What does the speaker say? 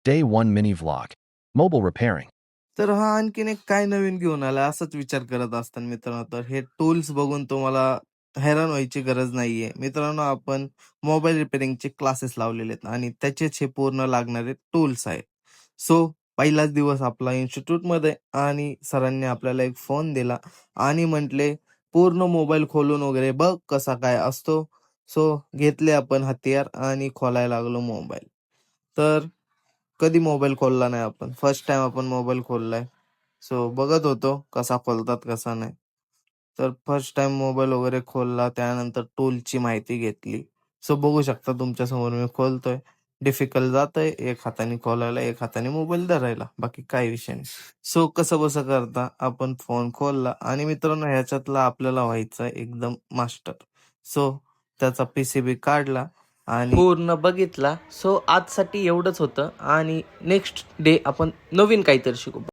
Day 1 mini vlog. Mobile repairing. तर हा आणखीन एक काय नवीन घेऊन आला असाच विचार करत असताना मित्रांनो, तर हे टूल्स बघून तुम्हाला हैराण व्हायची गरज नाहीये. मित्रांनो, आपण मोबाईल रिपेअरिंगचे क्लासेस लावलेले आहेत आणि त्याचेच हे पूर्ण लागणारे टूल्स आहेत. सो पहिलाच दिवस आपला इन्स्टिट्यूटमध्ये आणि सरांनी आपल्याला एक फोन दिला आणि म्हटले, "पूर्ण मोबाईल खोलून वगैरे बघ कसा काय असतो." सो घेतले आपण हत्यार आणि खोलायला लागलो मोबाईल. तर कधी मोबाईल खोलला नाही आपण. फर्स्ट टाईम आपण मोबाईल खोललाय. सो बघत होतो कसा खोलतात कसा नाही. तर फर्स्ट टाईम मोबाईल वगैरे खोलला. त्यानंतर टूलची माहिती घेतली. सो बघू शकता तुमच्यासमोर मी खोलतोय. डिफिकल्ट जातंय एक हाताने खोलायला, एक हाताने मोबाईल धरायला. बाकी काही विषय नाही. सो कसं-बसं करता आपण फोन खोलला आणि मित्रांनो, ह्याच्यातला आपल्याला व्हायचं एकदम मास्टर. सो त्याचा पीसीबी काढला आणि पूर्ण बघितला. सो आजसाठी एवढंच होतं आणि नेक्स्ट डे आपण नवीन काहीतरी शिकू.